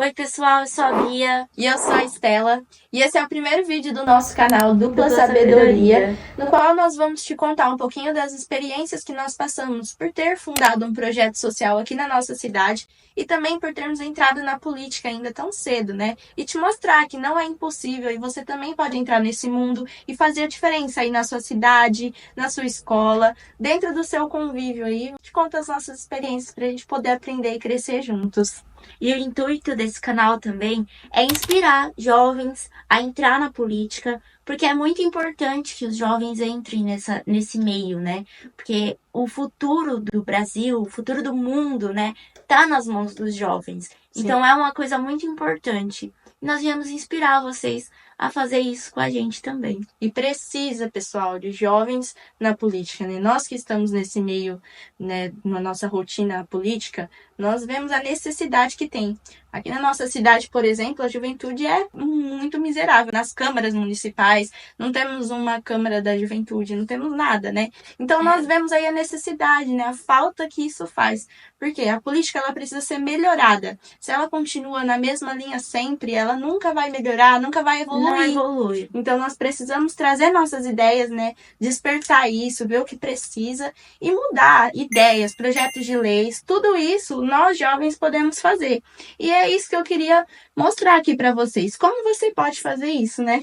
Oi, pessoal, eu sou a Bia. E eu sou a Estela. E esse é o primeiro vídeo do nosso canal Dupla Dupla Sabedoria, Sabedoria, no qual nós vamos te contar um pouquinho das experiências que nós passamos por ter fundado um projeto social aqui na nossa cidade e também por termos entrado na política ainda tão cedo, né? E te mostrar que não é impossível e você também pode entrar nesse mundo e fazer a diferença aí na sua cidade, na sua escola, dentro do seu convívio aí. Te conto as nossas experiências para a gente poder aprender e crescer juntos. E o intuito desse canal também é inspirar jovens a entrar na política, porque é muito importante que os jovens entrem nesse meio, né? Porque o futuro do Brasil, o futuro do mundo, né, tá nas mãos dos jovens. Sim. Então é uma coisa muito importante. E nós viemos inspirar vocês a fazer isso com a gente também. E precisa, pessoal, de jovens na política, né? Nós que estamos nesse meio, né, na nossa rotina política, nós vemos a necessidade que tem. Aqui na nossa cidade, por exemplo, a juventude é muito miserável. Nas câmaras municipais, não temos uma Câmara da Juventude, não temos nada, né? Então nós vemos aí a necessidade, né? A falta que isso faz. Porque a política ela precisa ser melhorada. Se ela continua na mesma linha sempre, ela nunca vai melhorar, nunca vai evoluir. Não evolui. Então nós precisamos trazer nossas ideias, né? Despertar isso, ver o que precisa e mudar ideias, projetos de leis, tudo isso nós jovens podemos fazer. E é isso que eu queria mostrar aqui para vocês. Como você pode fazer isso, né?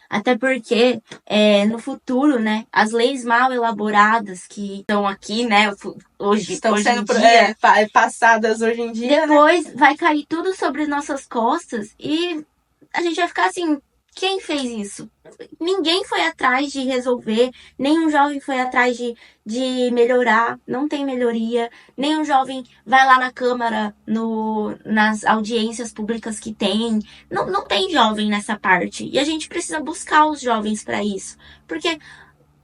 Até porque no futuro, né, as leis mal elaboradas que estão aqui, né, hoje Estão sendo em dia, passadas hoje em dia, né? depois vai cair tudo sobre nossas costas e a gente vai ficar assim, quem fez isso? Ninguém foi atrás de resolver, nenhum jovem foi atrás de melhorar, não tem melhoria, nenhum jovem vai lá na Câmara, nas audiências públicas que tem, não tem jovem nessa parte. E a gente precisa buscar os jovens para isso, porque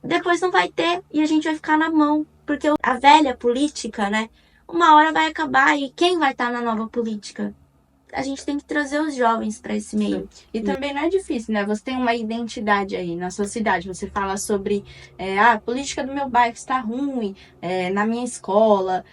depois não vai ter e a gente vai ficar na mão, porque a velha política, né, uma hora vai acabar e quem vai estar na nova política? A gente tem que trazer os jovens para esse meio. E também não é difícil, né? Você tem uma identidade aí na sua cidade. Você fala sobre a política do meu bairro está ruim, na minha escola,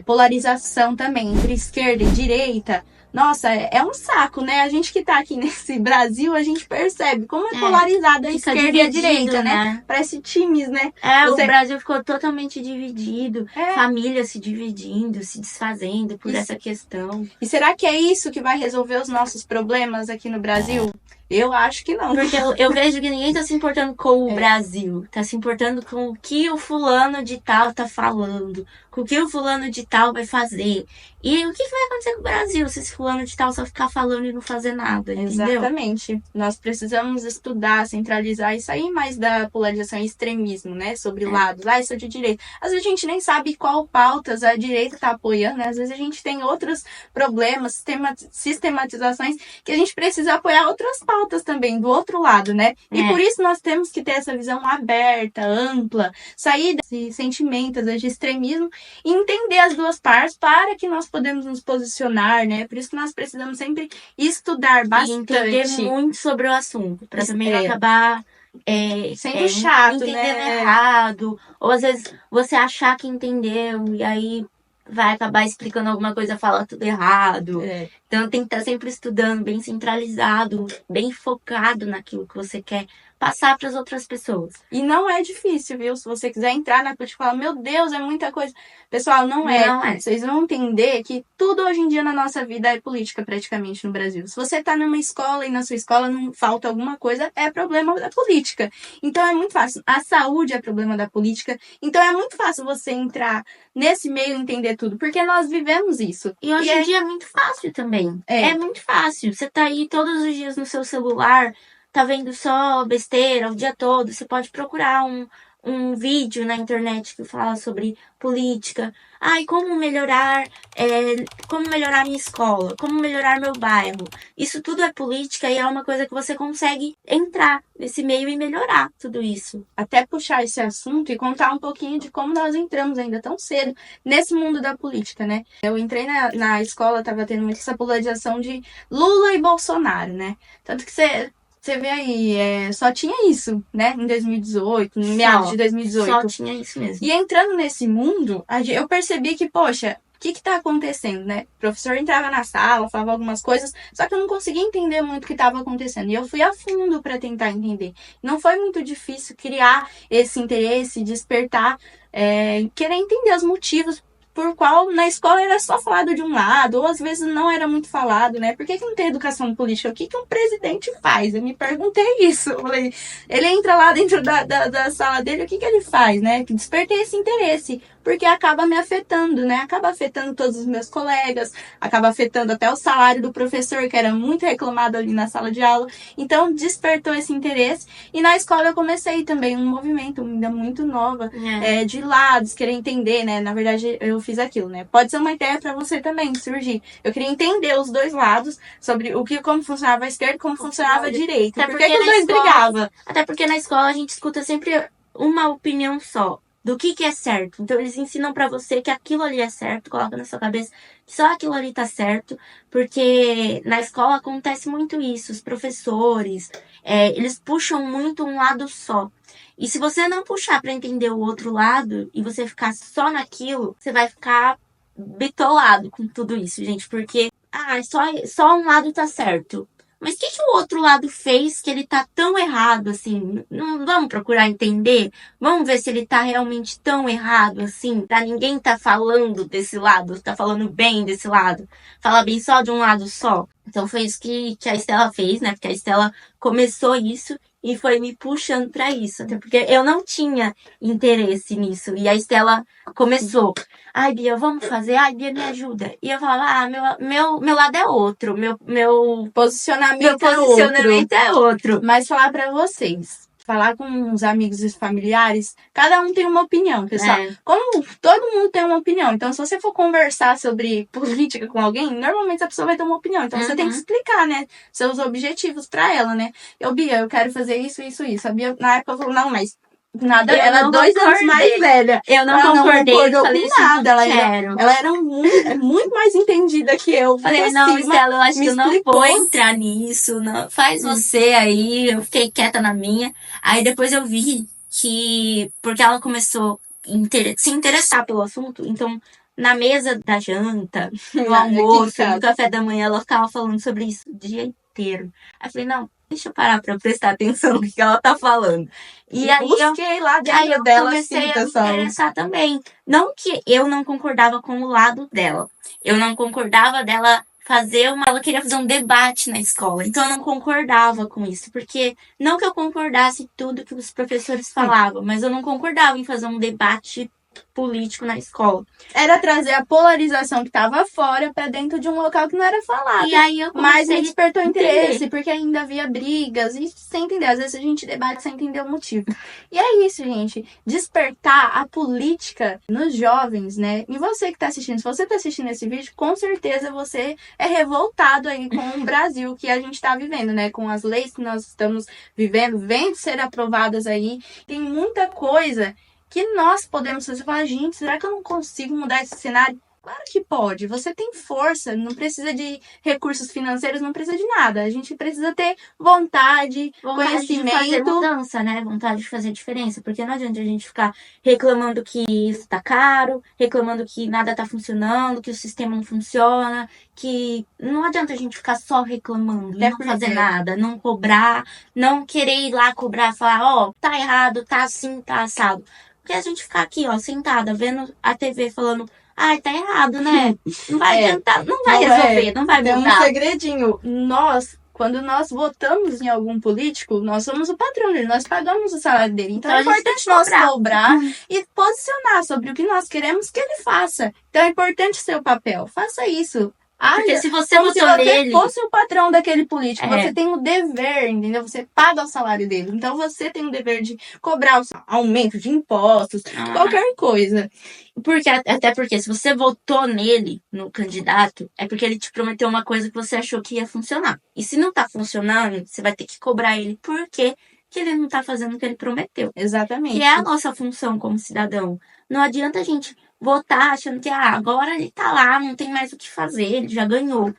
polarização também entre esquerda e direita. Nossa, é um saco, né? A gente que tá aqui nesse Brasil, a gente percebe como é polarizada a Fica esquerda e a dividido, direita, né? Parece times, né? O Brasil ficou totalmente dividido, famílias se dividindo, se desfazendo por essa questão. E será que é isso que vai resolver os nossos problemas aqui no Brasil? Eu acho que não. Porque eu vejo que ninguém tá se importando com o Brasil. Tá se importando com o que o fulano de tal tá falando. Com o que o fulano de tal vai fazer. E o que vai acontecer com o Brasil se esse fulano de tal só ficar falando e não fazer nada, entendeu? Exatamente. Nós precisamos estudar, centralizar e sair mais da polarização e extremismo, né? Sobre lados. Eu sou de direita. Às vezes a gente nem sabe qual pautas a direita tá apoiando, né? Às vezes a gente tem outros problemas, sistematizações que a gente precisa apoiar outras pautas também, do outro lado, né? E por isso nós temos que ter essa visão aberta, ampla, sair desse sentimento, às vezes, de extremismo e entender as duas partes para que nós podemos nos posicionar, né? Por isso que nós precisamos sempre estudar bastante. E entender muito sobre o assunto, para também não acabar sendo chato, entendendo né? errado. Ou às vezes você achar que entendeu e aí vai acabar explicando alguma coisa, fala tudo errado. Então tem que estar sempre estudando, bem centralizado, bem focado naquilo que você quer passar para as outras pessoas. E não é difícil, viu? Se você quiser entrar na política e falar, meu Deus, é muita coisa. Pessoal, não é. Vocês vão entender que tudo hoje em dia na nossa vida é política praticamente no Brasil. Se você tá numa escola e na sua escola não falta alguma coisa, é problema da política. Então é muito fácil. A saúde é problema da política. Então é muito fácil você entrar nesse meio e entender tudo, porque nós vivemos isso. E hoje em dia é muito fácil também. É muito fácil. Você tá aí todos os dias no seu celular, tá vendo só besteira o dia todo. Você pode procurar um vídeo na internet que fala sobre política. Como melhorar a minha escola, como melhorar meu bairro. Isso tudo é política e é uma coisa que você consegue entrar nesse meio e melhorar tudo isso. Até puxar esse assunto e contar um pouquinho de como nós entramos ainda tão cedo nesse mundo da política, né? Eu entrei na escola, tava tendo muito essa polarização de Lula e Bolsonaro, né? Tanto que você vê aí, só tinha isso, né? Em 2018, no meados de 2018. Só tinha isso mesmo. E entrando nesse mundo, eu percebi que, poxa, que está acontecendo, né? O professor entrava na sala, falava algumas coisas, só que eu não conseguia entender muito o que estava acontecendo. E eu fui a fundo para tentar entender. Não foi muito difícil criar esse interesse, despertar, querer entender os motivos por qual na escola era só falado de um lado, ou às vezes não era muito falado, né? Por que não tem educação política? O que um presidente faz? Eu me perguntei isso. Eu falei, ele entra lá dentro da sala dele, o que ele faz, né? Que despertei esse interesse, porque acaba me afetando, né? Acaba afetando todos os meus colegas, acaba afetando até o salário do professor, que era muito reclamado ali na sala de aula. Então, despertou esse interesse. E na escola eu comecei também um movimento, ainda muito nova, de lados, querer entender, né? Na verdade, eu fiz aquilo, né? Pode ser uma ideia para você também surgir. Eu queria entender os dois lados, sobre como funcionava a esquerda e como funcionava a direita. Por que os dois brigavam? Até porque na escola a gente escuta sempre uma opinião só do que é certo. Então eles ensinam pra você que aquilo ali é certo, coloca na sua cabeça que só aquilo ali tá certo, porque na escola acontece muito isso. Os professores, eles puxam muito um lado só. E se você não puxar pra entender o outro lado e você ficar só naquilo, você vai ficar bitolado com tudo isso, gente, porque só um lado tá certo. Mas o que o outro lado fez que ele tá tão errado assim? Não vamos procurar entender? Vamos ver se ele tá realmente tão errado assim? Pra ninguém tá falando desse lado, tá falando bem desse lado. Fala bem só de um lado só. Então foi isso que a Estela fez, né? Porque a Estela começou isso e foi me puxando pra isso. Até porque eu não tinha interesse nisso. E a Estela começou. Ai, Bia, vamos fazer? Ai, Bia, me ajuda. E eu falava, meu lado é outro. Meu posicionamento é outro. Mas falar pra vocês, falar com os amigos e familiares, cada um tem uma opinião, pessoal. Como todo mundo tem uma opinião. Então, se você for conversar sobre política com alguém, normalmente a pessoa vai ter uma opinião. Então, você tem que explicar, né? Seus objetivos pra ela, né? Bia, eu quero fazer isso, isso, isso. A Bia, na época, falou, não, mas nada, ela é 2 anos mais velha. Eu não concordei, falei com nada. Ela era muito mais entendida que eu. Falei, não, Estela, eu acho que eu não vou entrar nisso. Não, faz você aí. Eu fiquei quieta na minha. Aí depois eu vi que, porque ela começou a se interessar pelo assunto, então na mesa da janta, no almoço, no café da manhã, ela ficava falando sobre isso o dia inteiro. Aí eu falei, não, deixa eu parar pra prestar atenção no que ela tá falando. E aí eu comecei a me interessar também. Não que eu não concordava com o lado dela. Eu não concordava dela ela queria fazer um debate na escola. Então eu não concordava com isso. Porque não que eu concordasse tudo que os professores falavam, mas eu não concordava em fazer um debate político na escola. Era trazer a polarização que estava fora para dentro de um local que não era falado. E aí eu mas me despertou interesse, porque ainda havia brigas e sem entender. Às vezes a gente debate sem entender o motivo. E é isso, gente. Despertar a política nos jovens, né? E você que está assistindo, se você está assistindo esse vídeo, com certeza você é revoltado aí com o Brasil que a gente está vivendo, né? Com as leis que nós estamos vivendo, vêm ser aprovadas aí. Tem muita coisa que nós podemos fazer. Falar, gente, será que eu não consigo mudar esse cenário? Claro que pode. Você tem força, não precisa de recursos financeiros, não precisa de nada. A gente precisa ter vontade conhecimento. De fazer mudança, né? Vontade de fazer diferença. Porque não adianta a gente ficar reclamando que isso tá caro, reclamando que nada tá funcionando, que o sistema não funciona, que não adianta a gente ficar só reclamando, não fazer nada, não cobrar, não querer ir lá cobrar, falar, tá errado, tá assim, tá assado. Porque a gente ficar aqui, sentada, vendo a TV falando, tá errado, né? Não vai adiantar, não vai resolver, não vai mudar. Tem um segredinho. Quando nós votamos em algum político, nós somos o patrão dele, nós pagamos o salário dele. Então é importante nós cobrar e posicionar sobre o que nós queremos que ele faça. Então é importante o seu papel. Faça isso. Porque se você votou nele, fosse o patrão daquele político, você tem o dever, entendeu? Você paga o salário dele. Então você tem o dever de cobrar o aumento de impostos, qualquer coisa. Até porque se você votou nele, no candidato, é porque ele te prometeu uma coisa que você achou que ia funcionar. E se não tá funcionando, você vai ter que cobrar ele porque que ele não tá fazendo o que ele prometeu. Exatamente. Que é a nossa função como cidadão. Não adianta a gente votar achando que agora ele tá lá, não tem mais o que fazer, ele já ganhou.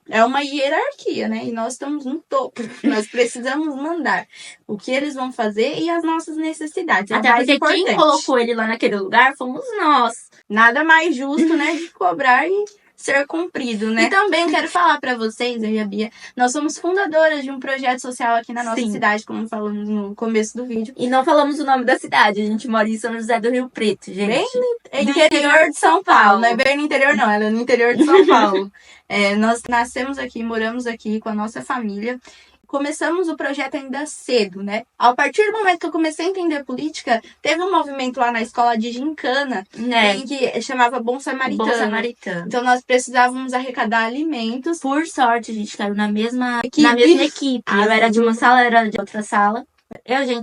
É uma hierarquia, né? E nós estamos no topo. Nós precisamos mandar o que eles vão fazer e as nossas necessidades. É o Até mais porque quem importante. colocou ele lá naquele lugar fomos nós. Nada mais justo, né, de cobrar e ser cumprido, né? E também quero falar pra vocês, eu e a Bia, nós somos fundadoras de um projeto social aqui na nossa Sim. cidade, como falamos no começo do vídeo. E não falamos o nome da cidade. A gente mora em São José do Rio Preto, gente. Bem no interior de São Paulo. Não é bem no interior, não. Ela é no interior de São Paulo. Nós nascemos aqui, moramos aqui com a nossa família. Começamos o projeto ainda cedo, né? A partir do momento que eu comecei a entender política, teve um movimento lá na escola de gincana, em que chamava Bom Samaritano. Bom Samaritano. Então nós precisávamos arrecadar alimentos. Por sorte, a gente caiu na mesma equipe. Eu era de uma sala, era de outra sala.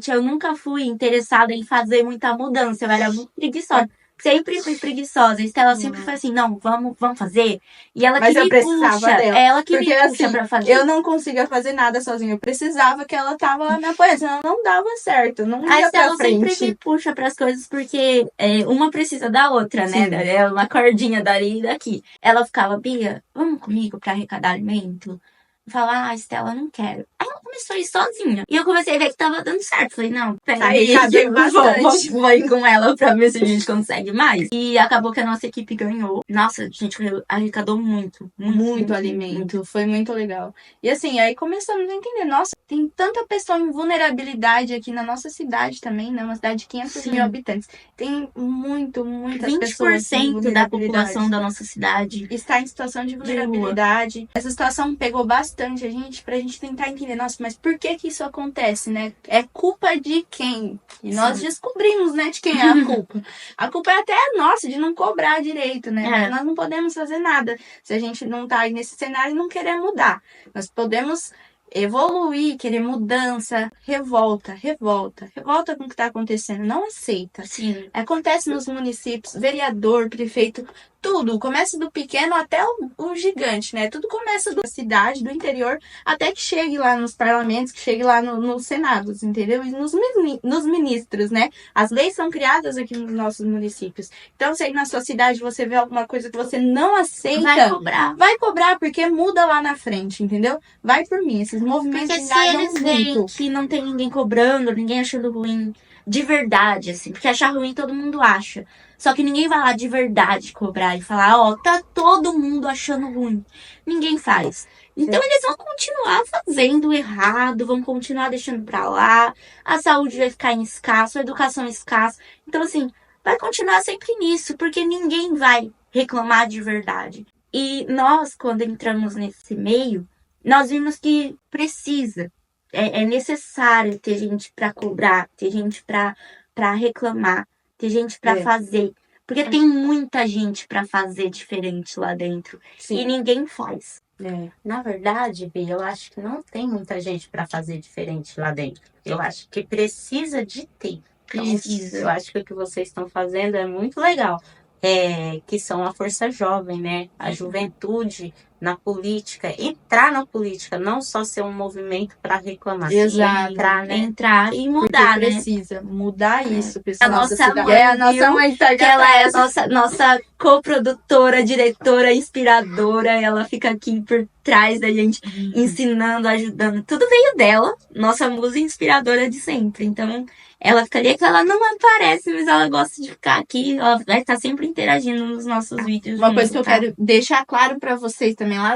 Eu nunca fui interessada em fazer muita mudança. Eu era muito preguiçosa. Sempre fui preguiçosa. A Estela sempre foi assim, não, vamos fazer. E ela Mas que eu me precisava puxa. dela. Ela que Porque, me puxa assim, pra fazer. Eu não conseguia fazer nada sozinha. Eu precisava que ela tava lá me apoiando. Senão não dava certo. Não A ia Estela pra frente. sempre me puxa pras coisas porque uma precisa da outra, né? Sim. É uma cordinha dali e daqui. Ela ficava, Bia, vamos comigo pra arrecadar alimento? Eu falava, Estela, não quero. Aí ela começou a ir sozinha. E eu comecei a ver que tava dando certo. Falei, não, peraí, arrecadei eu bastante. vou ir com ela pra ver se a gente consegue mais. E acabou que a nossa equipe ganhou. Nossa, a gente arrecadou muito Alimento. Foi muito legal. E assim, aí começamos a entender, nossa, tem tanta pessoa em vulnerabilidade aqui na nossa cidade também, né? Uma cidade de 500 mil habitantes. Tem muitas pessoas em 20% da vulnerabilidade. população da nossa cidade Está em situação de vulnerabilidade. Essa situação pegou bastante a gente pra gente tentar entender, nossa, mas por que isso acontece, né? É culpa de quem? E nós descobrimos, né, de quem é a culpa. A culpa é até nossa de não cobrar direito, né? Mas nós não podemos fazer nada se a gente não tá aí nesse cenário e não querer mudar. Nós podemos evoluir, querer mudança, revolta com o que tá acontecendo, não aceita. Sim. Acontece nos municípios, vereador, prefeito, tudo, começa do pequeno até o gigante, né? Tudo começa da cidade, do interior, até que chegue lá nos parlamentos, que chegue lá nos senados, entendeu? E nos ministros, né? As leis são criadas aqui nos nossos municípios. Então, se aí na sua cidade você vê alguma coisa que você não aceita, vai cobrar, porque muda lá na frente, entendeu? Vai por mim, esses movimentos porque se eles veem que não tem ninguém cobrando, ninguém achando ruim de verdade, assim, porque achar ruim todo mundo acha. Só que ninguém vai lá de verdade cobrar e falar, tá todo mundo achando ruim. Ninguém faz. Então eles vão continuar fazendo errado, vão continuar deixando pra lá, a saúde vai ficar em escasso, a educação escassa. Então, assim, vai continuar sempre nisso, porque ninguém vai reclamar de verdade. E nós, quando entramos nesse meio, nós vimos que precisa, é necessário ter gente pra cobrar, ter gente pra reclamar, ter gente pra fazer. Porque tem muita gente pra fazer diferente lá dentro. Sim. E ninguém faz. Na verdade, Bia, eu acho que não tem muita gente para fazer diferente lá dentro. Eu acho que precisa de ter. Isso. Eu acho que o que vocês estão fazendo é muito legal. Que são a força jovem, né? A juventude na política. Entrar na política, não só ser um movimento para reclamar. Exato. Entrar, né? Entrar e mudar, porque né? precisa mudar isso, pessoal. A nossa cidade. mãe, A nossa viu? mãe tá Que ela é a nossa coprodutora, diretora, inspiradora. Ela fica aqui por trás da gente, ensinando, ajudando. Tudo veio dela, nossa musa inspiradora de sempre. Então, ela fica ali, que ela não aparece, mas ela gosta de ficar aqui. Ela vai estar sempre interagindo nos nossos vídeos. Uma coisa que eu quero deixar claro pra vocês também, lá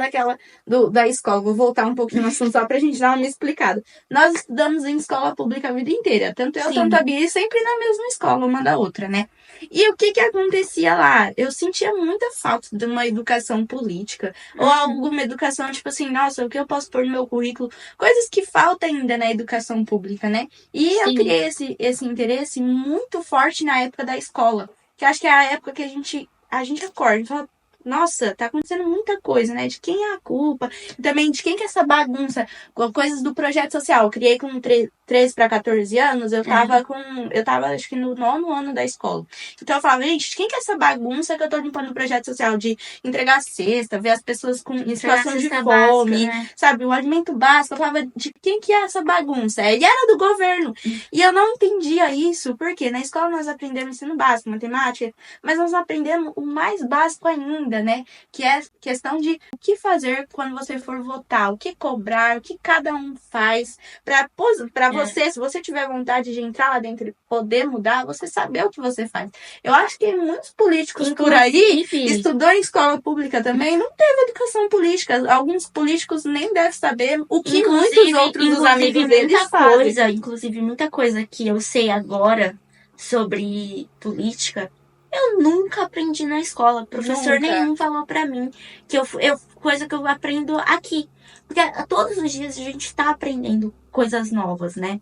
da escola, vou voltar um pouquinho no assunto só pra gente dar uma explicada. Nós estudamos em escola pública a vida inteira, tanto eu, tanto a Bia, sempre na mesma escola, uma da outra, né? E o que acontecia lá? Eu sentia muita falta de uma educação política, ou alguma educação, tipo assim, nossa, o que eu posso pôr no meu currículo? Coisas que faltam ainda na educação pública, né? E eu criei esse interesse muito forte na época da escola, que eu acho que é a época que a gente acorda e fala, nossa, tá acontecendo muita coisa, né? De quem é a culpa? E também de quem que é essa bagunça? Com coisas do projeto social. Eu criei com 13 para 14 anos, eu tava acho que no 9º ano da escola. Então eu falava, gente, de quem que é essa bagunça que eu tô limpando o projeto social? De entregar cesta, ver as pessoas em situação de fome, básica, né? sabe? O alimento básico. Eu falava, de quem que é essa bagunça? Ele era do governo. E eu não entendia isso, porque na escola nós aprendemos ensino básico, matemática, mas nós aprendemos o mais básico ainda, ainda, né? Que é questão de o que fazer quando você for votar, o que cobrar, o que cada um faz para você, se você tiver vontade de entrar lá dentro e poder mudar, você saber o que você faz. Eu acho que muitos políticos por aí estudou em escola pública também, não teve educação política. Alguns políticos nem devem saber o que muitos outros dos amigos deles fazem. Inclusive, muita coisa que eu sei agora sobre política, eu nunca aprendi na escola. Professor nenhum falou pra mim que coisa que eu aprendo aqui. Porque todos os dias a gente tá aprendendo coisas novas, né?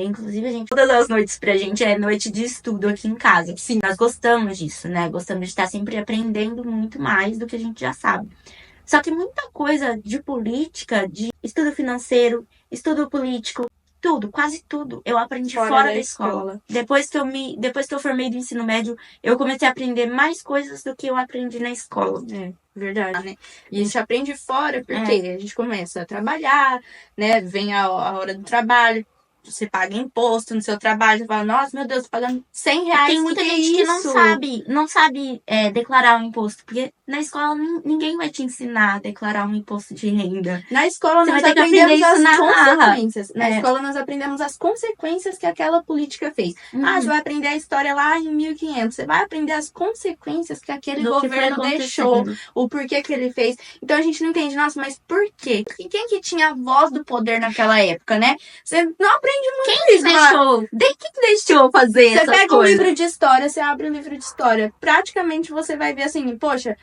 Inclusive, todas as noites pra gente é noite de estudo aqui em casa. Sim, nós gostamos disso, né? Gostamos de estar sempre aprendendo muito mais do que a gente já sabe. Só que muita coisa de política, de estudo financeiro, estudo político, tudo, quase tudo, eu aprendi fora da escola. Depois que eu formei do ensino médio, eu comecei a aprender mais coisas do que eu aprendi na escola. É, verdade, né? E a gente aprende fora porque a gente começa a trabalhar, né? Vem a hora do trabalho, você paga imposto no seu trabalho, você fala, nossa, meu Deus, tô pagando R$100. Tem muita gente que não sabe declarar um imposto, porque na escola ninguém vai te ensinar a declarar um imposto de renda. Na escola nós aprendemos as consequências. Na escola nós aprendemos as consequências que aquela política fez. Você vai aprender a história lá em 1500. Você vai aprender as consequências que aquele governo deixou, o porquê que ele fez. Então a gente não entende, nossa, mas por quê? Quem que tinha a voz do poder naquela época, né? Você não aprende muito isso. Quem deixou fazer essa coisa? Você pega um livro de história, você abre o livro de história. Praticamente você vai ver assim, poxa,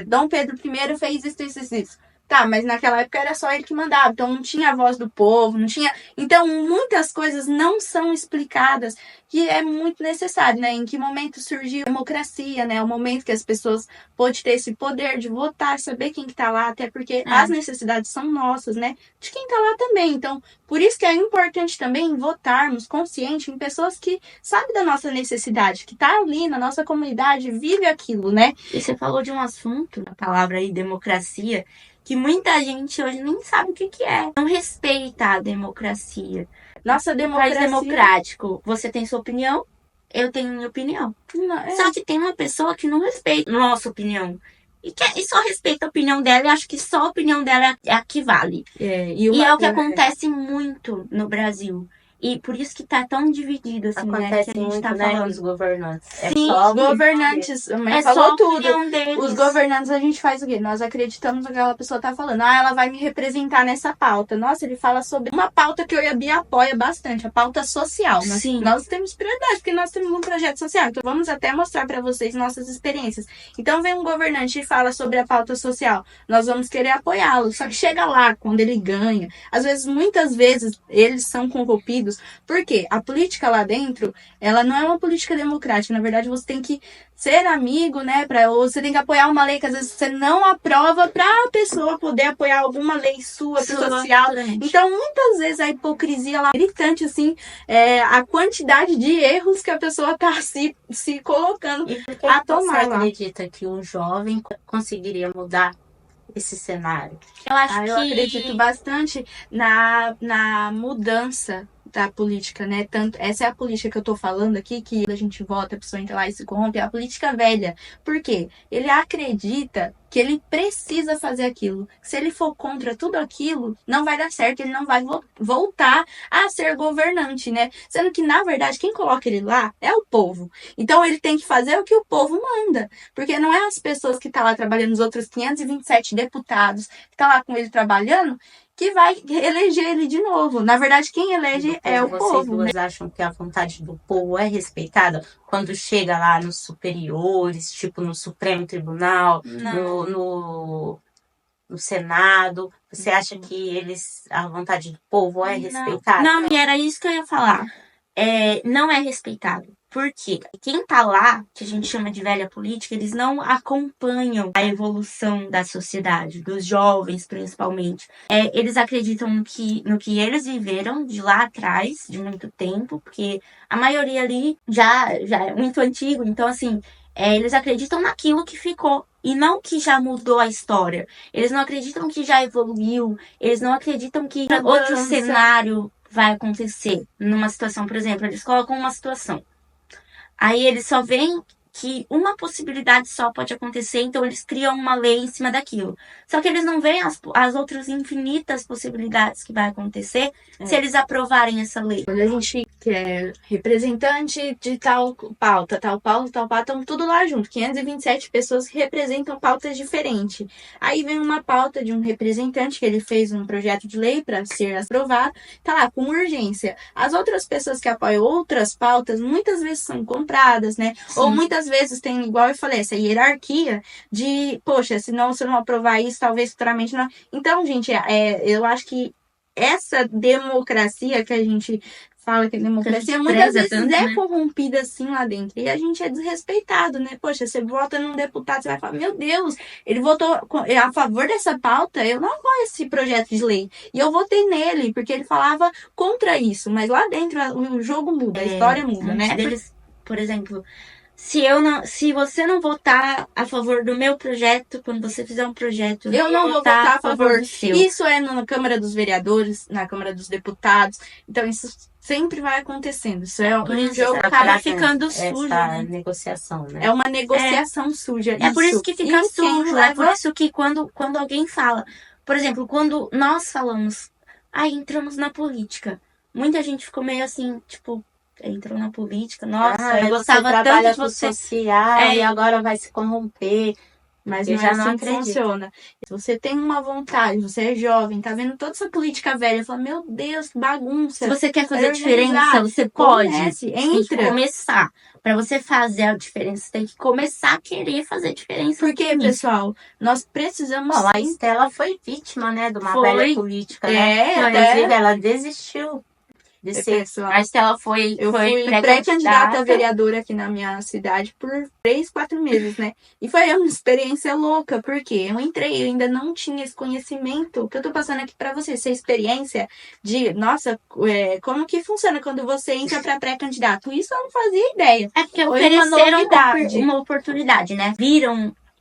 Dom Pedro I fez isso. Tá, mas naquela época era só ele que mandava, então não tinha a voz do povo, não tinha... Então, muitas coisas não são explicadas, que é muito necessário, né? Em que momento surgiu a democracia, né? O momento que as pessoas podem ter esse poder de votar, saber quem que tá lá, até porque as necessidades são nossas, né? De quem tá lá também. Então, por isso que é importante também votarmos consciente em pessoas que sabem da nossa necessidade, que tá ali na nossa comunidade, vive aquilo, né? E você falou de um assunto, a palavra aí, democracia, que muita gente hoje nem sabe o que é. Não respeita a democracia. Nossa democracia... País democrático. Você tem sua opinião, eu tenho minha opinião. Só que tem uma pessoa que não respeita a nossa opinião. E só respeita a opinião dela e acho que só a opinião dela é a que vale. E é o que acontece muito no Brasil. E por isso que tá tão dividido, assim, acontece, né? Que a gente muito, tá né, falando. os governantes. Sim, os governantes. É falou só tudo. Deles. Os governantes, a gente faz o quê? Nós acreditamos no que aquela pessoa tá falando. Ela vai me representar nessa pauta. Nossa, ele fala sobre uma pauta que eu e a Bia apoia bastante, a pauta social. Sim. Nós temos prioridade, porque nós temos um projeto social. Então, vamos até mostrar para vocês nossas experiências. Então, vem um governante e fala sobre a pauta social. Nós vamos querer apoiá-lo. Só que chega lá, quando ele ganha. Às vezes, muitas vezes, eles são corrompidos. Por quê? A política lá dentro, ela não é uma política democrática. Na verdade, você tem que ser amigo, né? Ou você tem que apoiar uma lei que às vezes você não aprova para a pessoa poder apoiar alguma lei sua social. Então, muitas vezes a hipocrisia lá é gritante, assim, a quantidade de erros que a pessoa tá se colocando a tomar. Você acredita que um jovem conseguiria mudar esse cenário? Eu acredito bastante na mudança da política, né? Essa é a política que eu tô falando aqui, que a gente vota, a pessoa entra lá e se corrompe, é a política velha. Por quê? Ele acredita que ele precisa fazer aquilo. Se ele for contra tudo aquilo, não vai dar certo, ele não vai voltar a ser governante, né? Sendo que, na verdade, quem coloca ele lá é o povo. Então, ele tem que fazer o que o povo manda. Porque não é as pessoas que estão lá trabalhando, os outros 527 deputados que estão lá com ele trabalhando, que vai eleger ele de novo. Na verdade, quem elege é o povo. Vocês duas acham que a vontade do povo é respeitada quando chega lá nos superiores, tipo no Supremo Tribunal, no Senado? Você acha que a vontade do povo é respeitada? Não, e era isso que eu ia falar. Não é respeitado. Por quê? Quem tá lá, que a gente chama de velha política, eles não acompanham a evolução da sociedade, dos jovens principalmente. Eles acreditam no que eles viveram de lá atrás, de muito tempo, porque a maioria ali já é muito antigo. Então, assim, eles acreditam naquilo que ficou e não que já mudou a história. Eles não acreditam que já evoluiu, eles não acreditam que outro cenário vai acontecer numa situação. Por exemplo, eles colocam uma situação. Aí eles só veem que uma possibilidade só pode acontecer, então eles criam uma lei em cima daquilo. Só que eles não veem as outras infinitas possibilidades que vai acontecer se eles aprovarem essa lei. Quando a gente quer representante de tal pauta, estão tudo lá junto. 527 pessoas que representam pautas diferentes. Aí vem uma pauta de um representante que ele fez um projeto de lei para ser aprovado, tá lá com urgência. As outras pessoas que apoiam outras pautas muitas vezes são compradas, né? Sim. Ou muitas vezes tem, igual eu falei, essa hierarquia de, poxa, se eu não aprovar isso, talvez futuramente não. Então, gente, eu acho que essa democracia que a gente fala que é democracia, muitas vezes tanto, é né? corrompida assim lá dentro. E a gente é desrespeitado, né? Poxa, você vota num deputado, você vai falar, meu Deus, ele votou a favor dessa pauta, eu não apoio esse projeto de lei. E eu votei nele, porque ele falava contra isso. Mas lá dentro o jogo muda, a história muda, né? Deles, por exemplo, se você não votar a favor do meu projeto, quando você fizer um projeto, Eu não vou votar a favor do seu. Isso é na Câmara dos Vereadores, na Câmara dos Deputados. Então, isso sempre vai acontecendo. Isso é Por um isso jogo acaba ficando sujo, essa né? negociação, né? É uma negociação suja. É por isso que fica E quem sujo. É por isso que quando alguém fala, por exemplo, quando nós falamos, entramos na política, muita gente ficou meio assim, tipo, entrou na política, nossa, eu gostava tanto trabalha de com você. social e agora vai se corromper. Mas Eu não já é assim não que acredito. funciona. Se você tem uma vontade, você é jovem, tá vendo toda essa política velha, fala, meu Deus, que bagunça. Se você quer fazer Organizar, diferença, você pode. comece, Tem que entra. começar. Pra você fazer a diferença, você tem que começar a querer fazer diferença. Porque, pessoal, nós precisamos... Bom, a Estela foi vítima, né, de uma Foi. velha política, né? É, Inclusive, até... ela desistiu de ser. pessoal, A Estela foi eu fui pré-candidata a vereadora aqui na minha cidade por 3, 4 meses, né? E foi uma experiência louca, porque eu entrei, eu ainda não tinha esse conhecimento que eu tô passando aqui pra você, essa experiência de, nossa, como que funciona quando você entra pra pré-candidato? Isso eu não fazia ideia. É porque Foi uma ofereceram novidade. uma oportunidade, né?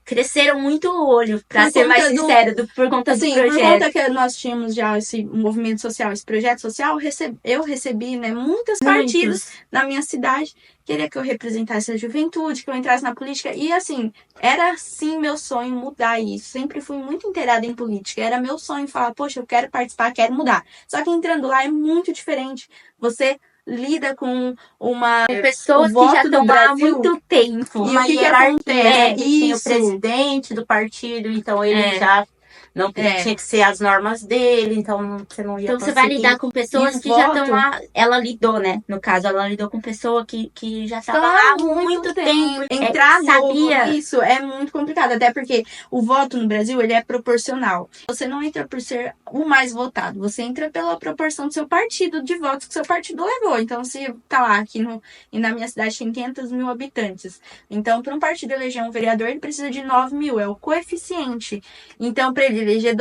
Cresceram muito o olho, pra Por ser mais conta do- sincero, por conta do Assim, por projeto. conta que nós tínhamos já esse movimento social, esse projeto social, eu recebi, né, muitos partidos na minha cidade, queria que eu representasse a juventude, que eu entrasse na política, e assim, era sim meu sonho mudar isso, sempre fui muito inteirada em política, era meu sonho falar, poxa, eu quero participar, quero mudar, só que entrando lá é muito diferente, você lida com Pessoas o que já voto do estão lá há Brasil. muito tempo. E Uma o que hierarquia, acontece? né? Que tinha o Isso. presidente do partido, então ele já não tinha que ser as normas dele, então você não ia Então você vai conseguir. lidar com pessoas E o que já voto? estão lá. Ela lidou, né? No caso, ela lidou com pessoa que já estava lá há muito tempo. Entrar sabia. Isso é muito complicado, até porque o voto no Brasil ele é proporcional. Você não entra por ser o mais votado, você entra pela proporção do seu partido, de votos que seu partido levou. Então, se tá lá aqui e na minha cidade tem 500 mil habitantes, então para um partido eleger um vereador ele precisa de 9 mil, é o coeficiente. Então, para ele eleger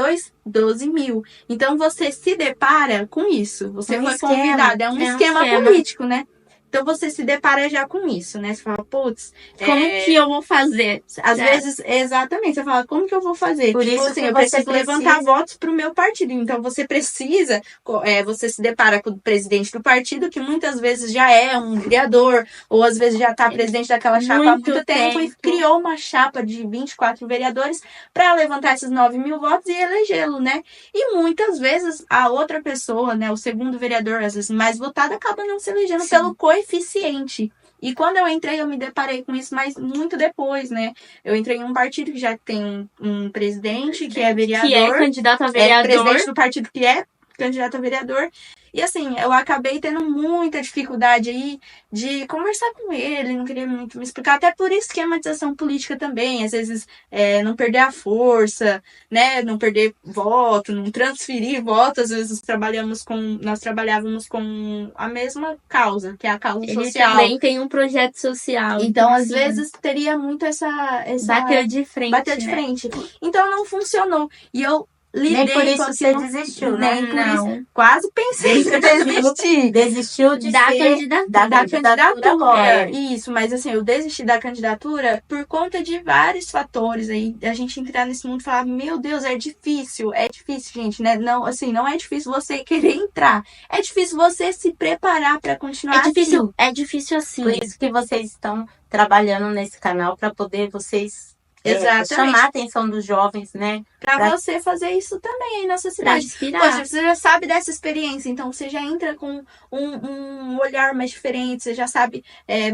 12 mil. Então, você se depara com isso. Você foi convidado. É um esquema político, né? Então, você se depara já com isso, né? Você fala, putz... Como que eu vou fazer? Às vezes, exatamente, você fala, como que eu vou fazer? Por isso assim, que eu você preciso levantar votos pro meu partido. Então, você precisa, você se depara com o presidente do partido, que muitas vezes já é um vereador, ou às vezes já tá presidente daquela chapa há muito tempo, e criou uma chapa de 24 vereadores para levantar esses 9 mil votos e elegê-lo, né? E muitas vezes a outra pessoa, né, o segundo vereador, às vezes mais votado, acaba não se elegendo pelo coeficiente. E quando eu entrei, eu me deparei com isso, mas muito depois, né? Eu entrei em um partido que já tem um presidente, que é vereador. Que é candidato a vereador. É presidente do partido que é candidato a vereador. E assim, eu acabei tendo muita dificuldade aí de conversar com ele, não queria muito me explicar, até por esquematização política também, às vezes não perder a força, né, não perder voto, não transferir voto, às vezes nós trabalhávamos com a mesma causa, que é a causa Ele social. também tem um projeto social. Então, às vezes, teria muito essa bater de frente. Então, não funcionou. E eu Nem por lidei isso com você aquilo. desistiu, né? Nem por isso. Não. Quase pensei em desistir. Desistiu de Da ser candidatura. Da candidatura, logo. isso, mas assim, eu desisti da candidatura por conta de vários fatores aí, a gente entrar nesse mundo e falar, meu Deus, é difícil, gente, né? Não, assim, não é difícil você querer entrar, é difícil você se preparar para continuar assim. É difícil assim. Por isso que vocês estão trabalhando nesse canal para poder vocês Exatamente. chamar a atenção dos jovens, né? Pra você fazer isso também aí na sua Pra cidade. inspirar. Poxa, você já sabe dessa experiência, então você já entra com um olhar mais diferente, você já sabe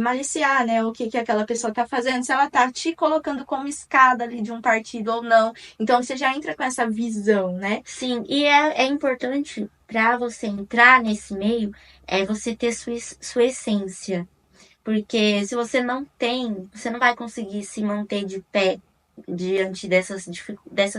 maliciar, né, o que aquela pessoa tá fazendo, se ela tá te colocando como escada ali de um partido ou não. Então você já entra com essa visão, né? Sim, e é importante pra você entrar nesse meio, você ter sua essência. Porque se você não tem, você não vai conseguir se manter de pé diante dessas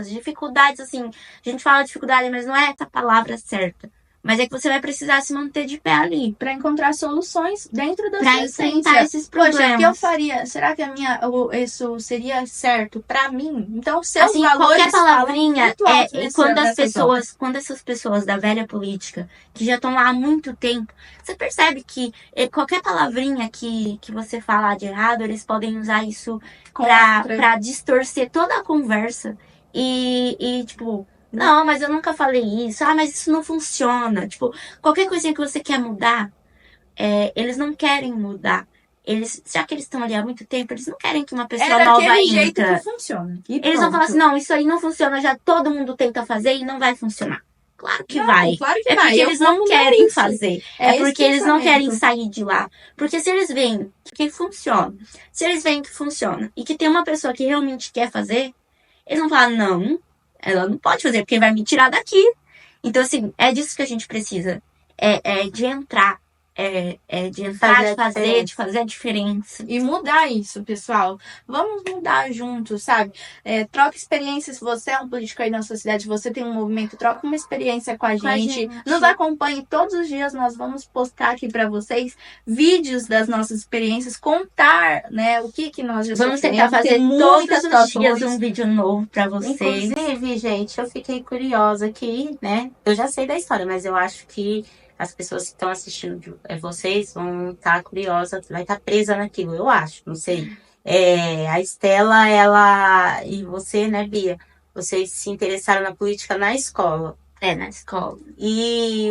dificuldades, assim. A gente fala dificuldade, mas não é essa palavra certa. Mas é que você vai precisar se manter de pé ali. Pra encontrar soluções dentro da Pra sua enfrentar essência. esses Poxa, o que eu problemas. faria? Será que isso seria certo pra mim? Então, seus Assim, valores qualquer palavrinha falam muito alto e quando essas pessoas da velha política, que já estão lá há muito tempo, você percebe que qualquer palavrinha que você falar de errado, eles podem usar isso pra distorcer toda a conversa e tipo, não, mas eu nunca falei isso, mas isso não funciona. Tipo, qualquer coisinha que você quer mudar, eles não querem mudar. Já que eles estão ali há muito tempo, eles não querem que uma pessoa nova daquele jeito entra. que funciona. Eles vão falar assim, não, isso aí não funciona, já todo mundo tenta fazer e não vai funcionar. Claro que vai. Claro que É vai. porque Eu eles vou não mudar querem isso. fazer. É esse porque eles não pensamento. querem sair de lá. Porque se eles veem que funciona, se eles veem que funciona e que tem uma pessoa que realmente quer fazer, eles vão falar, não, ela não pode fazer porque vai me tirar daqui. Então, assim, é disso que a gente precisa. De entrar. De entrar, de fazer a diferença. E mudar isso, pessoal. Vamos mudar juntos, sabe? Troca experiências. Se você é um político aí na sua cidade, você tem um movimento, troca uma experiência com a gente. Nos acompanhe todos os dias. Nós vamos postar aqui para vocês vídeos das nossas experiências, contar, né, o que nós já Vamos tentar fazer todos os dias um vídeo novo para vocês. Inclusive, gente, eu fiquei curiosa aqui, né? Eu já sei da história, mas eu acho que as pessoas que estão assistindo vocês vão estar curiosas, vai estar presa naquilo, eu acho, não sei. A Estela, ela e você, né, Bia? Vocês se interessaram na política na escola. Na escola. E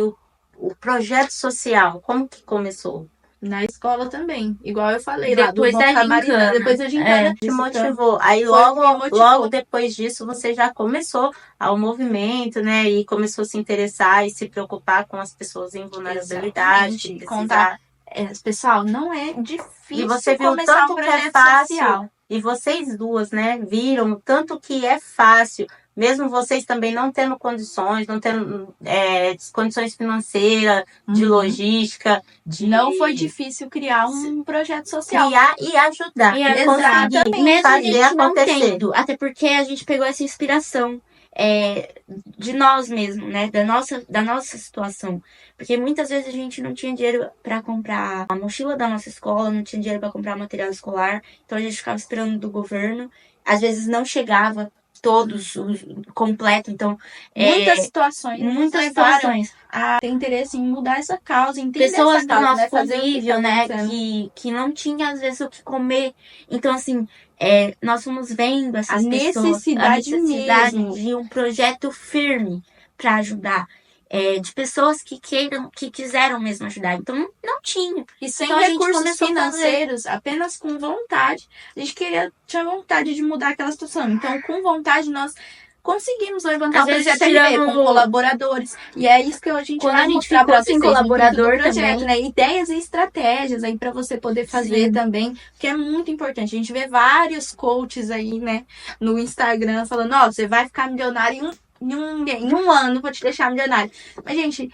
o projeto social, como que começou? Na escola também, igual eu falei depois lá do da gincana. Depois da gincana. Te motivou. Aí logo depois disso você já começou ao movimento, né? E começou a se interessar e se preocupar com as pessoas em vulnerabilidade. Contar. Pessoal, não é difícil. E você viu tanto que é fácil. E vocês duas, né? Viram tanto que é fácil. Mesmo vocês também não tendo condições, não tendo condições financeiras, de logística. Não foi difícil criar um projeto social. Criar e ajudar. E conseguir mesmo fazer a gente acontecer. Não tendo, até porque a gente pegou essa inspiração de nós mesmos, né? Da nossa situação. Porque muitas vezes a gente não tinha dinheiro para comprar a mochila da nossa escola, não tinha dinheiro para comprar material escolar. Então a gente ficava esperando do governo. Às vezes não chegava todos completo, então muitas situações a ter interesse em mudar essa causa, entender pessoas essa causa, do nosso né? convívio, né, que não tinha às vezes o que comer, então assim nós fomos vendo essas pessoas, a necessidade mesmo de um projeto firme para ajudar. De pessoas que quiseram mesmo ajudar. Então, não tinha. E sem então, recursos financeiros, apenas com vontade. A gente tinha vontade de mudar aquela situação. Então, com vontade, nós conseguimos levantar o projeto com colaboradores. E é isso que a gente vai mostrar para vocês. Colaborador projeto, né? Ideias e estratégias aí para você poder fazer também, que é muito importante. A gente vê vários coaches aí, né, no Instagram falando, você vai ficar milionário em um ano, vou te deixar milionário. Mas, gente,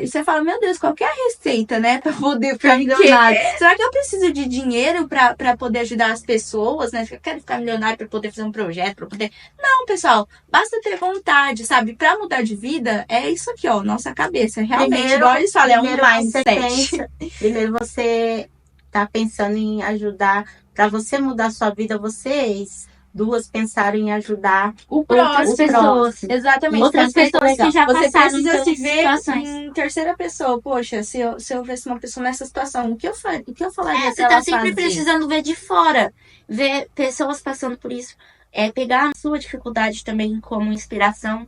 você fala, meu Deus, qual que é a receita, né, pra poder ficar milionário? Será que eu preciso de dinheiro pra poder ajudar as pessoas, né? Eu quero ficar milionário pra poder fazer um projeto, pra poder... Não, pessoal, basta ter vontade, sabe? Pra mudar de vida, é isso aqui, ó, nossa cabeça. Realmente, igual eles falam, é um mindset. Primeiro você tá pensando em ajudar, pra você mudar a sua vida, vocês duas pensaram em ajudar O Outras próximo. pessoas. Exatamente. Outras Você- pessoas que já Você passaram precisa pelas se ver situações. em terceira pessoa. Poxa, se eu visse uma pessoa nessa situação, o que eu falaria É, pra você tá ela sempre fazer? precisando ver de fora, ver pessoas passando por isso, pegar a sua dificuldade também como inspiração,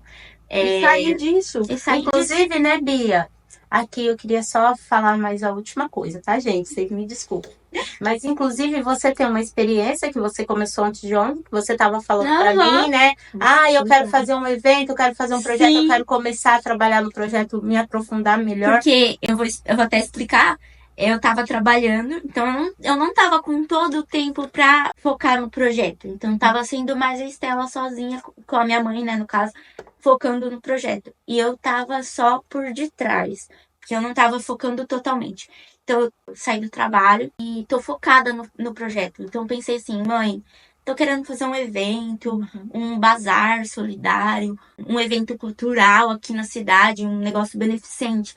E sair disso. e sair disso. Inclusive, né, Bia? Aqui eu queria só falar mais a última coisa, tá, gente? Vocês me desculpem. Mas, inclusive, você tem uma experiência que você começou antes de ontem, que você estava falando para Aham. mim, né? Ah, eu quero fazer um evento, eu quero fazer um projeto, Sim. eu quero começar a trabalhar no projeto, me aprofundar melhor. Porque eu vou até explicar, eu tava trabalhando, então eu não tava com todo o tempo pra focar no projeto. Então tava sendo mais a Estela sozinha, com a minha mãe, né, no caso, focando no projeto. E eu tava só por detrás, porque eu não tava focando totalmente. Então eu saí do trabalho e tô focada no projeto. Então eu pensei assim, mãe, tô querendo fazer um evento, um bazar solidário, um evento cultural aqui na cidade, um negócio beneficente.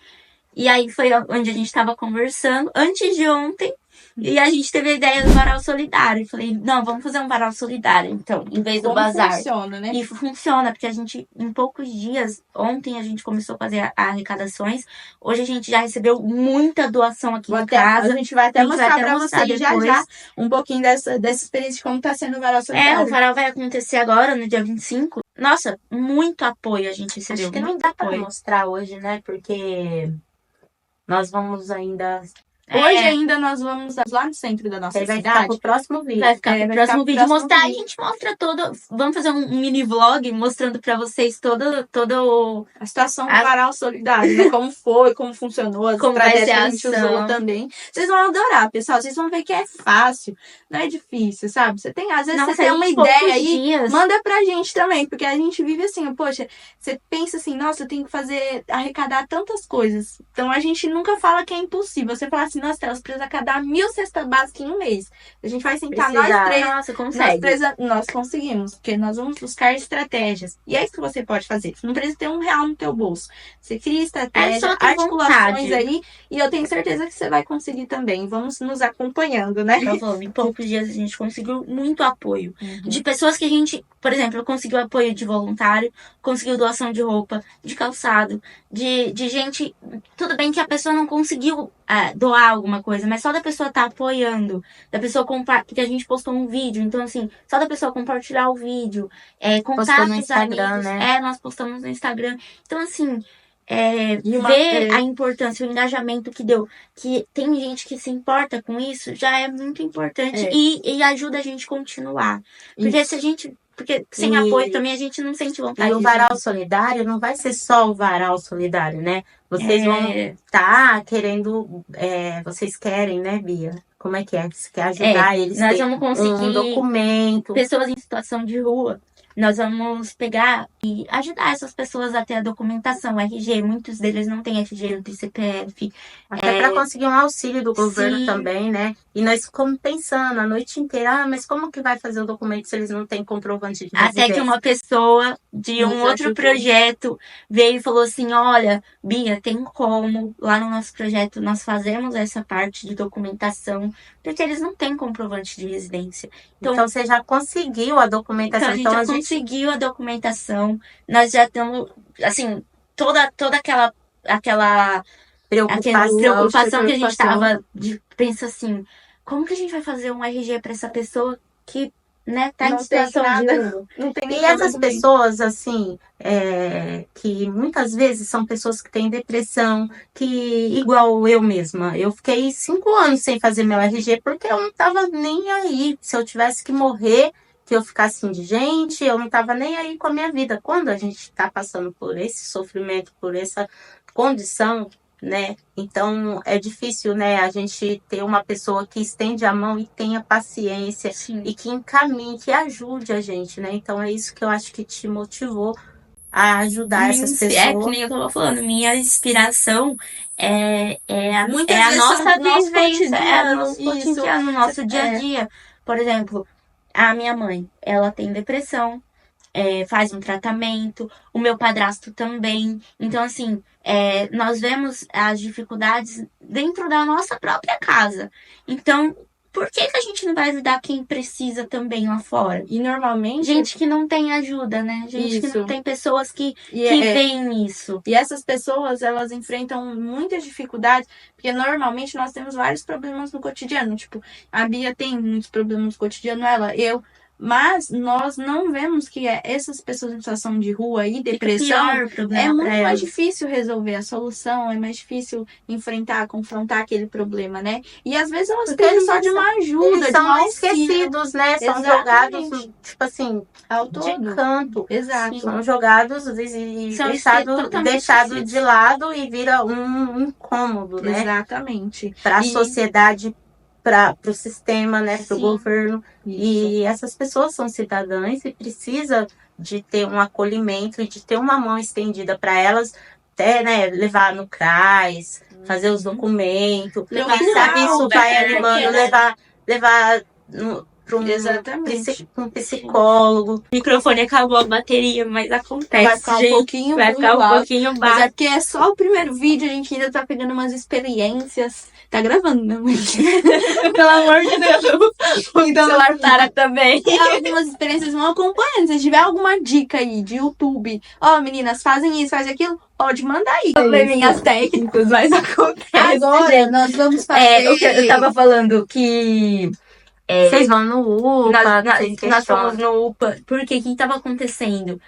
E aí foi onde a gente estava conversando antes de ontem. E a gente teve a ideia do varal solidário. E falei, não, vamos fazer um varal solidário, então, em vez do Como bazar. funciona, né? E funciona, porque a gente, em poucos dias, ontem a gente começou a fazer arrecadações. Hoje a gente já recebeu muita doação aqui em casa. A gente vai até A gente vai mostrar até pra mostrar vocês já depois. já um pouquinho dessa experiência de como tá sendo o varal solidário. O varal vai acontecer agora, no dia 25. Nossa, muito apoio a gente recebeu. Acho que não muito dá para apoio. mostrar hoje, né? Porque nós vamos ainda... Hoje ainda nós vamos lá no centro da nossa Vai ficar cidade. pro próximo vídeo. Vai ficar É, pro vai próximo ficar pro vídeo próximo mostrar. A vídeo. gente mostra todo. Vamos fazer um mini vlog mostrando pra vocês todo A situação do A- varal solidário, né? Como foi, como funcionou, as Como vai estratégias ser que a a gente ação. usou também. Vocês vão adorar, pessoal. Vocês vão ver que é fácil, não é difícil, sabe? Você tem, às vezes Nossa, você tem em uma poucos ideia aí, dias. manda pra gente também, porque a gente vive assim, poxa, você pensa assim, nossa, eu tenho que arrecadar tantas coisas. Então a gente nunca fala que é impossível. Você fala assim, nossa, elas precisam arrecadar 1000 cestas básicas em um mês. A gente vai sentar nós Precisa. três. Nossa, consegue. Nós conseguimos, porque nós vamos buscar estratégias. E é isso que você pode fazer. Você não precisa ter R$1 no teu bolso. Você cria estratégia, É só ter articulações vontade. aí, e eu tenho certeza que você vai conseguir também. Vamos nos acompanhando, né? Eu vou, em poucos dias a gente conseguiu muito apoio. De pessoas que a gente, por exemplo, conseguiu apoio de voluntário, conseguiu doação de roupa, de calçado, de gente. Tudo bem que a pessoa não conseguiu doar alguma coisa, mas só da pessoa estar apoiando, da pessoa porque a gente postou um vídeo, então assim, só da pessoa compartilhar o vídeo, contar Postou no pros Instagram, amigos. né? Nós postamos no Instagram. Então, assim. E A importância, o engajamento que deu, que tem gente que se importa com isso, já é muito importante e ajuda a gente a continuar. Porque se a gente. Porque sem apoio também a gente não sente vontade E o de varal solidário não vai ser só o varal solidário, né? Vocês vão estar querendo, vocês querem, né, Bia? Como é que é? Você quer ajudar eles nós ter vamos conseguir um documento. pessoas em situação de rua. Nós vamos pegar e ajudar essas pessoas a ter a documentação, RG. Muitos deles não têm RG, não tem CPF. Até para conseguir um auxílio do governo Sim. também, né? E nós ficamos pensando a noite inteira, mas como que vai fazer o documento se eles não têm comprovante de residência? Até que uma pessoa de um outro projeto veio e falou assim, olha, Bia, tem como, lá no nosso projeto nós fazemos essa parte de documentação, porque eles não têm comprovante de residência. Então você já conseguiu a documentação. Então a gente conseguiu a documentação, nós já estamos, assim, toda aquela preocupação que a gente tava, pensa assim, como que a gente vai fazer um RG para essa pessoa que, né, tá em situação de... Não tem E essas pessoas, assim, que muitas vezes são pessoas que têm depressão, que, igual eu mesma, eu fiquei 5 anos sem fazer meu RG porque eu não tava nem aí. Se eu tivesse que morrer, que eu ficasse indigente, eu não tava nem aí com a minha vida. Quando a gente tá passando por esse sofrimento, por essa condição, né? Então é difícil, né? A gente ter uma pessoa que estende a mão e tenha paciência. Sim. E que encaminhe, que ajude a gente, né? Então é isso que eu acho que te motivou a ajudar essas pessoas. É que nem eu tava falando, minha inspiração é a vezes nossa são do nosso vivência, cotidiano, nosso isso. cotidiano, nosso dia a dia. Por exemplo, a minha mãe, ela tem depressão, faz um tratamento, o meu padrasto também. Então, assim, nós vemos as dificuldades dentro da nossa própria casa. Então, por que a gente não vai ajudar quem precisa também lá fora? E normalmente... Gente que não tem ajuda, né? Gente que Isso. não tem pessoas que E veem isso. E essas pessoas, elas enfrentam muitas dificuldades, porque normalmente nós temos vários problemas no cotidiano. Tipo, a Bia tem muitos problemas no cotidiano, eu. Mas nós não vemos que essas pessoas em situação de rua e depressão Pior problema é muito pra mais elas. difícil resolver a solução, é mais difícil enfrentar, confrontar aquele problema, né? E às vezes elas Porque precisam só eles de uma ajuda, Eles de um são auxílio esquecidos, né? São Exatamente. jogados, tipo assim, ao de todo. canto. Exato. São jogados e São totalmente deixado esquecidos. de lado e vira um incômodo, né? Exatamente. Para a E- sociedade, para o sistema, né? Para o Sim. governo. Isso. E essas pessoas são cidadãs e precisa de ter um acolhimento e de ter uma mão estendida para elas, até, né, levar no CRAS, fazer os documentos. Levar Quem sabe na isso UPA, vai né? animando, levar para Exatamente. um psicólogo. O microfone acabou a bateria, mas acontece, Vai ficar um gente. pouquinho Vai ruim ficar o um áudio, pouquinho mas é baixo. porque é só o primeiro vídeo, a gente ainda tá pegando umas experiências. Tá gravando, né, mãe? Pelo amor de Deus. O celular para também. Algumas experiências vão acompanhando. Se tiver alguma dica aí de YouTube, ó, meninas, fazem isso, fazem aquilo, pode mandar aí. Probleminhas técnicos, mas acontece. Agora gente. nós vamos fazer. É, o que eu tava falando que Vocês vão no UPA, vocês nós fomos questionam. no UPA, porque o que tava acontecendo?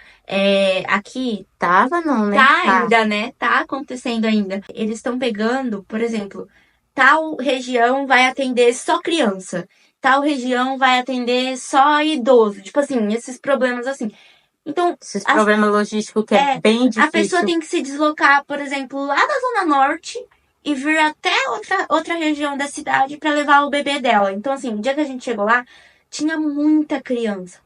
Aqui Tava não, né? tá ainda, né? Tá acontecendo ainda. Eles estão pegando, por exemplo, tal região vai atender só criança, tal região vai atender só idoso. Tipo assim, esses problemas assim. Então, Esses problemas logísticos que é bem difícil. a pessoa tem que se deslocar, por exemplo, lá da Zona Norte e vir até outra região da cidade para levar o bebê dela. Então, assim, o dia que a gente chegou lá, tinha muita criança.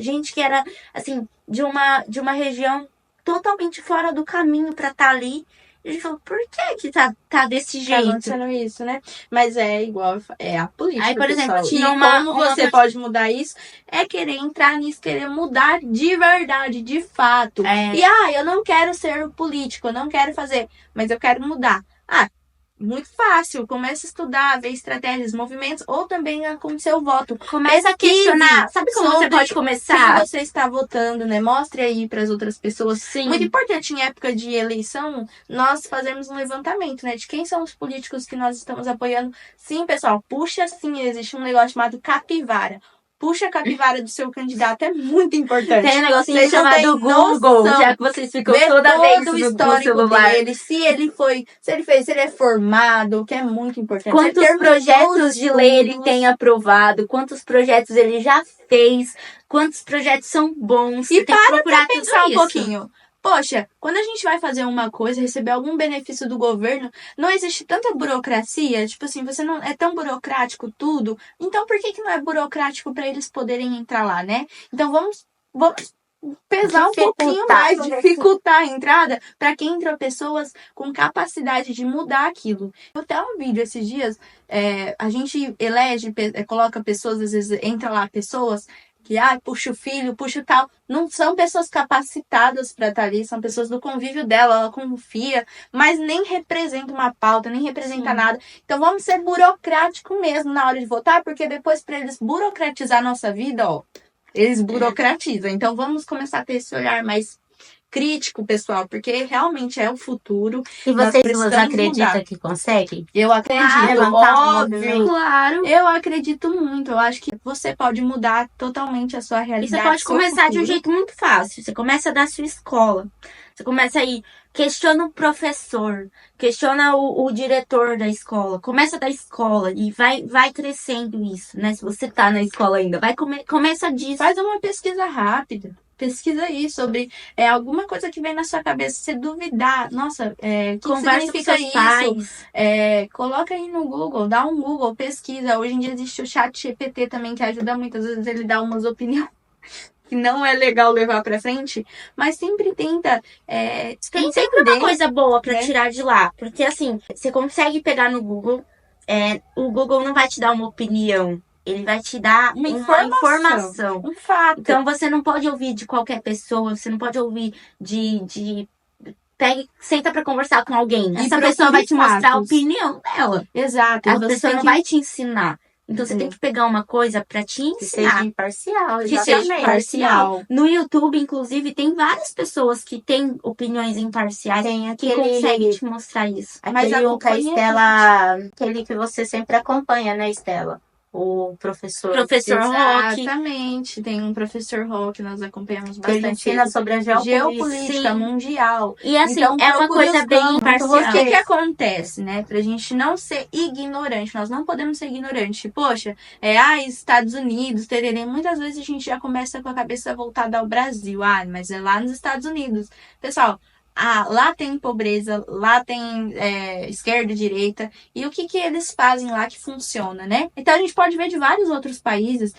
Gente que era, assim, de uma região totalmente fora do caminho para estar ali. E a gente falou, por que tá desse Tá jeito? acontecendo isso, né? Mas é igual, é a política. Aí, por exemplo, pessoal. tinha E uma- como uma você coisa- pode mudar isso? É querer entrar nisso, querer mudar de verdade, de fato. É. E eu não quero ser político, eu não quero fazer, mas eu quero mudar. Muito fácil. Comece a estudar, ver estratégias, movimentos, ou também com o seu voto. Começa a questionar. Sabe como você sobre pode começar? Quem você está votando, né? Mostre aí para as outras pessoas. Sim. Muito importante em época de eleição, nós fazemos um levantamento, né? De quem são os políticos que nós estamos apoiando. Sim, pessoal, puxa sim, existe um negócio chamado capivara. Puxa a capivara do seu candidato, é muito importante. Tem um negocinho Vocês não têm chamado Google, noção. já que vocês ficam Ver toda todo vez o no histórico celular. dele, se ele é formado, que é muito importante. Você Quantos terminou projetos os de lei ele estudos. tem aprovado, quantos projetos ele já fez, quantos projetos são bons. E Você tem que procurar Pra tudo pensar um isso. pouquinho. Poxa, quando a gente vai fazer uma coisa, receber algum benefício do governo, não existe tanta burocracia, tipo assim, você não é tão burocrático tudo, então por que não é burocrático para eles poderem entrar lá, né? Então vamos pesar um pouquinho mais, dificultar a entrada para que entram pessoas com capacidade de mudar aquilo. Até um vídeo esses dias, a gente coloca pessoas, às vezes entra lá pessoas que puxa o filho, puxa o tal. Não são pessoas capacitadas para estar ali, são pessoas do convívio dela, ela confia, mas nem representa uma pauta, nem representa Sim. nada. Então vamos ser burocrático mesmo na hora de votar, porque depois para eles burocratizar a nossa vida, eles burocratizam. Então vamos começar a ter esse olhar mais crítico, pessoal, porque realmente é o futuro. E Nós vocês duas precisamos acreditam mudar. que conseguem? Eu acredito, levantar um óbvio. movimento. Claro. Eu acredito muito. Eu acho que você pode mudar totalmente a sua E realidade. você pode seu começar de um futuro. jeito muito fácil. Você começa da sua escola. Você começa aí, questiona o professor, questiona o diretor da escola. Começa da escola e vai crescendo isso, né? Se você tá na escola ainda, começa disso. Faz uma pesquisa rápida. Pesquisa aí sobre alguma coisa que vem na sua cabeça. Se duvidar, nossa, que Conversa com significa seus isso? pais. Coloca aí no Google, dá um Google, pesquisa. Hoje em dia existe o chat GPT também, que ajuda muito. Às vezes ele dá umas opiniões que não é legal levar pra frente, mas sempre tenta Tem sempre uma coisa boa pra né? tirar de lá. Porque assim, você consegue pegar no Google. O Google não vai te dar uma opinião. Ele vai te dar Uma uma informação. informação. Um fato. Então você não pode ouvir de qualquer pessoa, você não pode ouvir senta pra conversar com alguém. E Essa procure pessoa vai te mostrar a fatos. opinião dela. Exato. A você pessoa tem não que- vai te ensinar. Então você tem que pegar uma coisa pra te Que seja ensinar. imparcial, Que seja exatamente. imparcial. No YouTube, inclusive, tem várias pessoas que têm opiniões imparciais Tem que conseguem te mostrar isso. Mas aquele um que a acompanha Estela, aquele que você sempre acompanha, né, Estela? O professor. Professor Rock. Exatamente. Tem um professor Rock, nós acompanhamos Que ele bastante. ensina sobre a Geopolítica Sim. mundial. E assim, Então, é uma procure coisa os bem campos. imparcial. O que que acontece, né? Pra gente não ser ignorante. Nós não podemos ser ignorantes. Poxa, Estados Unidos, tererê. Muitas vezes a gente já começa com a cabeça voltada ao Brasil. Mas é lá nos Estados Unidos. Pessoal, lá tem pobreza, lá tem esquerda e direita. E o que que eles fazem lá que funciona, né? Então a gente pode ver de vários outros países.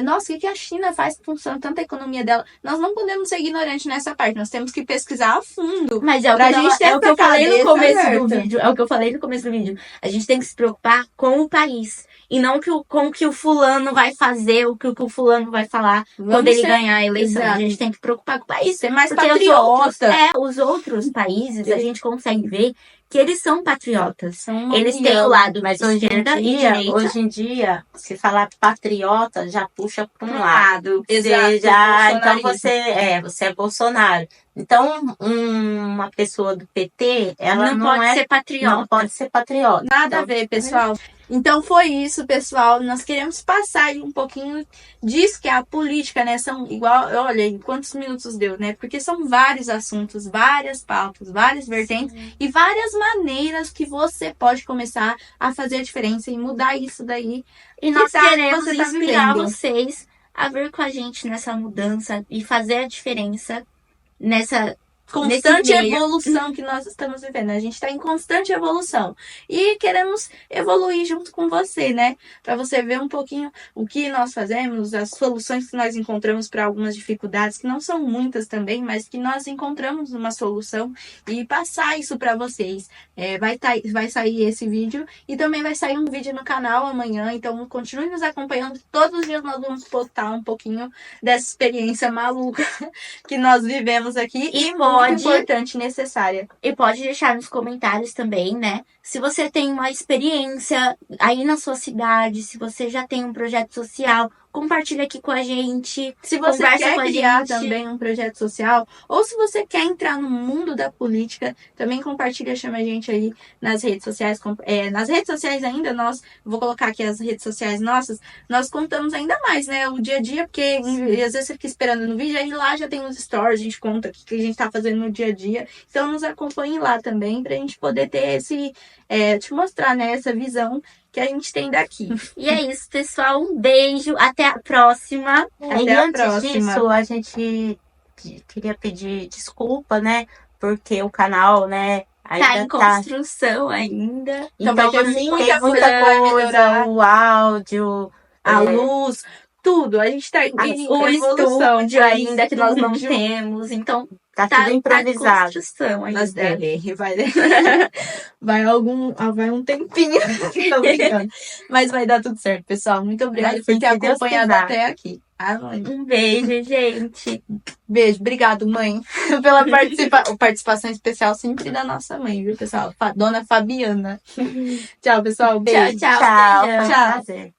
Nossa, o que que a China faz que funciona tanta a economia dela? Nós não podemos ser ignorantes nessa parte. Nós temos que pesquisar a fundo. Mas é o Pra que, gente ter é o que eu essa falei no cabeça começo do aberta. vídeo. É o que eu falei no começo do vídeo. A gente tem que se preocupar com o país. E não com o que o fulano vai fazer, o que o fulano vai falar quando ele ganhar a eleição. Exato. A gente tem que preocupar com o país. Ser mais Porque patriota. os outros países, a gente consegue ver que eles são patriotas. São uma Eles têm união. o lado Mas esquerda e direita. hoje em dia, se falar patriota, já puxa para um Um lado. lado. Exato, Então bolsonarismo. você é Bolsonaro. Então, uma pessoa do PT, ela Não pode ser não patriota. pode ser patriota. Nada a Então, ver, pessoal. Então foi isso, pessoal. Nós queremos passar aí um pouquinho disso que é a política, né? São igual, olha, quantos minutos deu, né? Porque são vários assuntos, várias pautas, várias vertentes e várias maneiras que você pode começar a fazer a diferença e mudar isso daí. E nós tal queremos você tá inspirar vivendo? vocês a vir com a gente nessa mudança e fazer a diferença nesse Constante meio. evolução que nós estamos vivendo. A gente está em constante evolução. E queremos evoluir junto com você, né? Para você ver um pouquinho o que nós fazemos, as soluções que nós encontramos para algumas dificuldades, que não são muitas também, mas que nós encontramos uma solução e passar isso para vocês. Vai sair esse vídeo e também vai sair um vídeo no canal amanhã. Então continue nos acompanhando. Todos os dias nós vamos postar um pouquinho dessa experiência maluca que nós vivemos aqui. E Muito importante e necessária. E pode deixar nos comentários também, né? Se você tem uma experiência aí na sua cidade, se você já tem um projeto social, compartilha aqui com a gente. Se você Conversa quer com a criar gente. também um projeto social, ou se você quer entrar no mundo da política, também compartilha, chama a gente aí nas redes sociais. Nas redes sociais ainda, vou colocar aqui as redes sociais nossas, nós contamos ainda mais, né? O dia a dia, porque às vezes você fica esperando no vídeo, aí lá já tem os stories, a gente conta o que a gente tá fazendo no dia a dia. Então nos acompanhe lá também, pra gente poder ter te mostrar, né, essa visão que a gente tem daqui. E é isso, pessoal. Um beijo. Até a próxima. E Até a antes próxima. disso, a gente queria pedir desculpa, né? Porque o canal, né, Tá ainda em construção ainda. Então Então, vai ter assim, muita tem coisa que vai melhorar. o áudio, A luz, tudo. A gente tá em O evolução. estúdio ainda que nós não Estúdio. temos. Então, tá tá tudo em improvisado. construção ainda. Nós vai um tempinho. Tô brincando. Mas vai dar tudo certo, pessoal. Muito obrigada Vai por sim, ter se Deus acompanhado quiser. até aqui. Mãe. Um beijo, gente. Beijo, obrigado, mãe, pela participação especial sempre da nossa mãe, viu, pessoal? Dona Fabiana. Tchau, pessoal. Beijo. Tchau, Tchau, foi um Tchau. prazer.